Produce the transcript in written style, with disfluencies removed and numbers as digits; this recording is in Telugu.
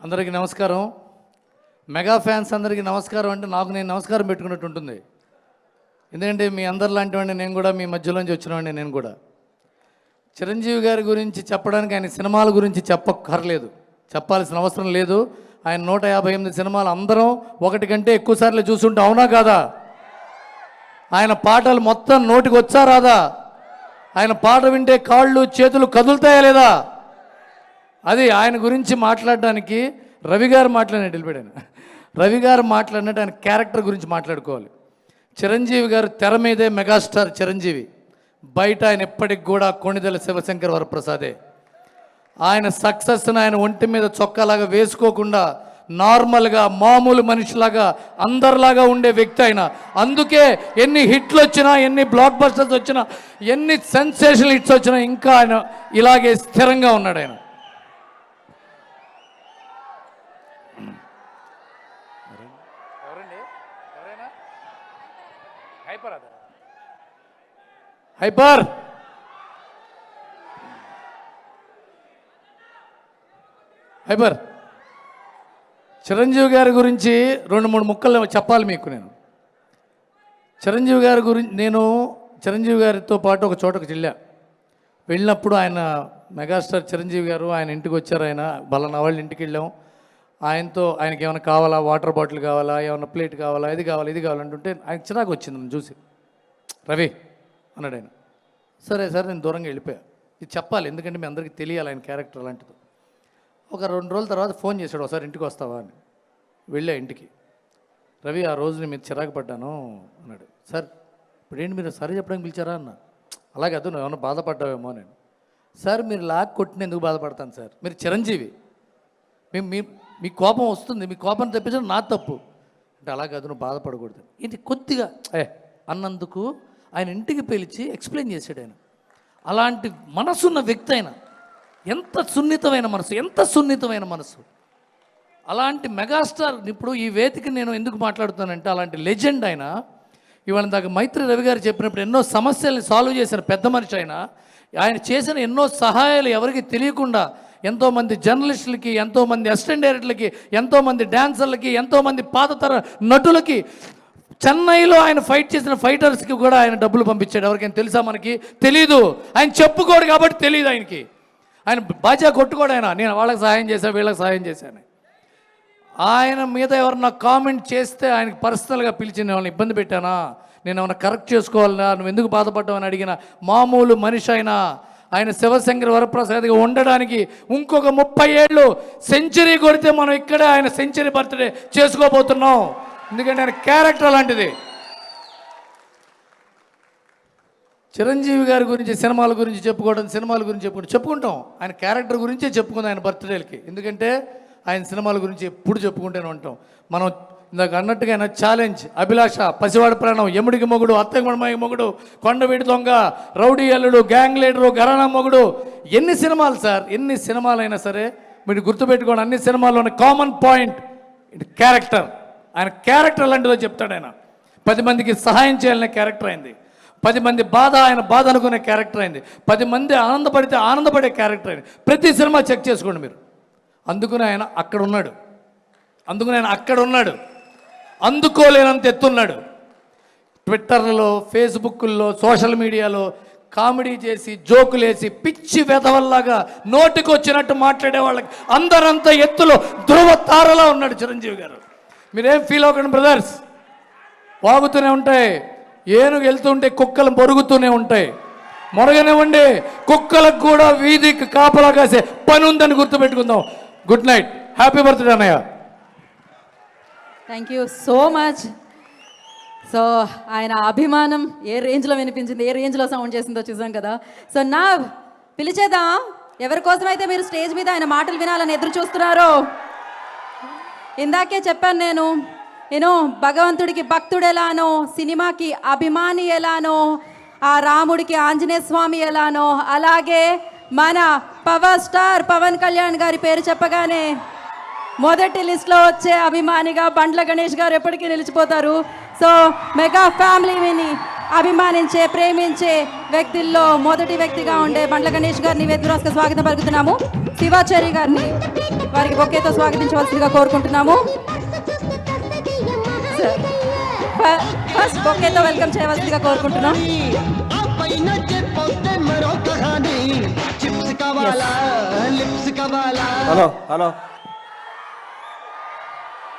అందరికీ నమస్కారం. మెగా ఫ్యాన్స్ అందరికీ నమస్కారం అంటే నాకు నేను నమస్కారం పెట్టుకున్నట్టు ఉంటుంది. ఎందుకంటే మీ అందరిలాంటి వాడిని నేను కూడా, మీ మధ్యలోంచి వచ్చినవాడిని నేను కూడా. చిరంజీవి గారి గురించి చెప్పడానికి, ఆయన సినిమాల గురించి చెప్పక్కర్లేదు, చెప్పాల్సిన అవసరం లేదు. ఆయన 158 సినిమాలు అందరం ఒకటి కంటే ఎక్కువ సార్లు చూసుంటే అవునా కాదా? ఆయన పాటలు మొత్తం నోటికి వచ్చా రాదా? ఆయన పాట వింటే కాళ్ళు చేతులు కదులుతాయా లేదా? అది ఆయన గురించి మాట్లాడడానికి రవి గారు మాట్లాడినట్టు వెళ్ళిపోయాను. రవి గారు మాట్లాడినట్టు ఆయన క్యారెక్టర్ గురించి మాట్లాడుకోవాలి. చిరంజీవి గారు తెర మీదే మెగాస్టార్ చిరంజీవి, బయట ఆయన ఎప్పటికి కూడా కొణిదెల శివశంకర్ వరప్రసాదే. ఆయన సక్సెస్ని ఆయన ఒంటి మీద చొక్కాలాగా వేసుకోకుండా నార్మల్గా మామూలు మనిషిలాగా అందరిలాగా ఉండే వ్యక్తి ఆయన. అందుకే ఎన్ని హిట్లు వచ్చినా, ఎన్ని బ్లాక్ బస్టర్స్ వచ్చినా, ఎన్ని సెన్సేషనల్ హిట్స్ వచ్చినా ఇంకా ఆయన ఇలాగే స్థిరంగా ఉన్నాడు. ఆయన హైపర్ హైపర్ చిరంజీవి గారి గురించి 2-3 ముక్కలు చెప్పాలి మీకు. నేను చిరంజీవి గారి గురించి, నేను చిరంజీవి గారితో పాటు ఒక చోటకు వెళ్ళినప్పుడు ఆయన మెగాస్టార్ చిరంజీవి గారు ఆయన ఇంటికి వచ్చారు. ఆయన బలన వాళ్ళ ఇంటికి వెళ్ళాం. ఆయనకి ఏమైనా కావాలా, వాటర్ బాటిల్ కావాలా, ఏమైనా ప్లేట్ కావాలా, ఇది కావాలంటుంటే ఆయన చిరాకు వచ్చింది నన్ను చూసి. రవి అన్నాడు ఆయన. సరే నేను దూరంగా వెళ్ళిపోయా. ఇది చెప్పాలి, ఎందుకంటే మీ అందరికీ తెలియాలి ఆయన క్యారెక్టర్ అలాంటిది. ఒక 2 రోజుల తర్వాత ఫోన్ చేశాడు, ఒకసారి ఇంటికి వస్తావా అని. వెళ్ళా ఇంటికి. రవి, ఆ రోజుని మీరు చిరాకు పడ్డాను అన్నాడు. సార్ ఇప్పుడేంటి మీరు సరే చెప్పడానికి పిలిచారా అన్న. అలాగే అదు, నువ్వు ఏమన్నా బాధపడ్డావేమో నేను. సార్ మీరు లాక్ కొట్టిన ఎందుకు బాధపడతాను సార్, మీరు చిరంజీవి, మీ కోపం వస్తుంది, మీ కోపం తెప్పించడం నా తప్పు అంటే. అలాగే అది నువ్వు బాధపడకూడదు. ఇది కొద్దిగా అన్నందుకు ఆయన ఇంటికి పిలిచి ఎక్స్ప్లెయిన్ చేశాడు. ఆయన అలాంటి మనసున్న వ్యక్తి. ఆయన ఎంత సున్నితమైన మనసు. అలాంటి మెగాస్టార్ ఇప్పుడు ఈ వేదిక నేను ఎందుకు మాట్లాడుతానంటే, అలాంటి లెజెండ్ ఆయన. ఇవాళ దాకా మైత్రి రవి గారు చెప్పినప్పుడు ఎన్నో సమస్యల్ని సాల్వ్ చేసిన పెద్ద మనిషి ఆయన. ఆయన చేసిన ఎన్నో సహాయాలు ఎవరికి తెలియకుండా ఎంతోమంది జర్నలిస్టులకి, ఎంతోమంది అసిస్టెంట్ డైరెక్టర్లకి, ఎంతోమంది డాన్సర్లకి, ఎంతోమంది పాతతర నటులకి, చెన్నైలో ఆయన ఫైట్ చేసిన ఫైటర్స్కి కూడా ఆయన డబ్బులు పంపించాడు. ఎవరికైనా తెలుసా? మనకి తెలీదు. ఆయన చెప్పుకోడు కాబట్టి తెలియదు ఆయనకి. ఆయన బాజా కొట్టుకోడు. ఆయన నేను వాళ్ళకి సహాయం చేశాను, వీళ్ళకి సహాయం చేశాను. ఆయన మీద ఎవరన్నా కామెంట్ చేస్తే ఆయనకి పర్సనల్గా పిలిచి నేను వాళ్ళని ఇబ్బంది పెట్టానా, నేను ఏమైనా కరెక్ట్ చేసుకోవాలన్నా, నువ్వు ఎందుకు బాధపడ్డావని అడిగిన మామూలు మనిషి అయినా. ఆయన శివశంకర్ వరప్రసాద్గా ఉండడానికి ఇంకొక 30 ఏళ్ళు సెంచరీ కొడితే మనం ఇక్కడే ఆయన సెంచరీ బర్త్డే చేసుకోబోతున్నాం. ఎందుకంటే ఆయన క్యారెక్టర్ అలాంటిది. చిరంజీవి గారి గురించి సినిమాల గురించి చెప్పుకుంటాం. ఆయన క్యారెక్టర్ గురించే చెప్పుకుందాం ఆయన బర్త్డేలకి. ఎందుకంటే ఆయన సినిమాల గురించి ఎప్పుడు చెప్పుకుంటూనే ఉంటాం. మనం ఇందాక అన్నట్టుగా ఆయన ఛాలెంజ్, అభిలాష, పసివాడి ప్రాణం, యముడికి మొగుడు, అత్తగుణమయ్య మొగుడు, కొండవీటి దొంగ, రౌడీ అల్లుడు, గ్యాంగ్ లీడరు, ఘరానా మొగుడు, ఎన్ని సినిమాలు సార్. ఎన్ని సినిమాలు అయినా సరే మీరు గుర్తుపెట్టుకోండి, అన్ని సినిమాల్లోని కామన్ పాయింట్ క్యారెక్టర్. ఆయన క్యారెక్టర్ లాంటిదో చెప్తాడు. ఆయన 10 మందికి సహాయం చేయాలనే క్యారెక్టర్ అయింది. 10 మంది బాధ ఆయన బాధ అనుకునే క్యారెక్టర్ అయింది. 10 మంది ఆనందపడితే ఆనందపడే క్యారెక్టర్ అయింది. ప్రతి సినిమా చెక్ చేసుకోండి మీరు. అందుకుని ఆయన అక్కడ ఉన్నాడు. అందుకోలేనంత ఎత్తున్నాడు. ట్విట్టర్లో, ఫేస్బుక్లో, సోషల్ మీడియాలో కామెడీ చేసి, జోకులేసి, పిచ్చి వెధవల్లాగా నోటికి వచ్చినట్టు మాట్లాడే వాళ్ళకి అందరంత ఎత్తులో ధ్రువ తారలా ఉన్నాడు చిరంజీవి గారు. మీరేం ఫీల్ అవ్వకండి బ్రదర్స్. వాగుతూనే ఉంటాయి, ఏనుగు వెళ్తుంటే కుక్కలు మొరుగుతూనే ఉంటాయి. మొరగనివ్వండి, కుక్కలకు కూడా వీధికి కాపలా కాసే పని ఉందని గుర్తుపెట్టుకుందాం. గుడ్ నైట్, హ్యాపీ బర్త్డే అన్నయ్య. Thank you so much. So ఆయన అభిమానం ఏ రేంజ్లో వినిపించింది, ఏ రేంజ్లో సౌండ్ చేసిందో చూసాం కదా. సో నా పిలిచేదా ఎవరి కోసమైతే మీరు స్టేజ్ మీద ఆయన మాటలు వినాలని ఎదురు చూస్తున్నారో. ఇందాకే చెప్పాను నేను భగవంతుడికి భక్తుడు ఎలానో, సినిమాకి అభిమాని ఎలానో, ఆ రాముడికి ఆంజనేయ స్వామి ఎలానో, అలాగే మన పవర్ స్టార్ పవన్ కళ్యాణ్ గారి పేరు చెప్పగానే మొదటి లిస్ట్లో వచ్చే అభిమానిగా బండ్ల గణేష్ గారు ఎప్పటికీ నిలిచిపోతారు. సో మెగా ఫ్యామిలీని అభిమానించే ప్రేమించే వ్యక్తుల్లో మొదటి వ్యక్తిగా ఉండే బండ్ల గణేష్ గారిని వేదికగా స్వాగతం పలుకుతున్నాము. శివాచారి గారిని వారికి బొకేతో స్వాగతించవలసిందిగా కోరుకుంటున్నాము. ఫస్ట్ బొకేతో వెల్కమ్ చేయవలసిందిగా కోరుకుంటున్నాం. Hello hello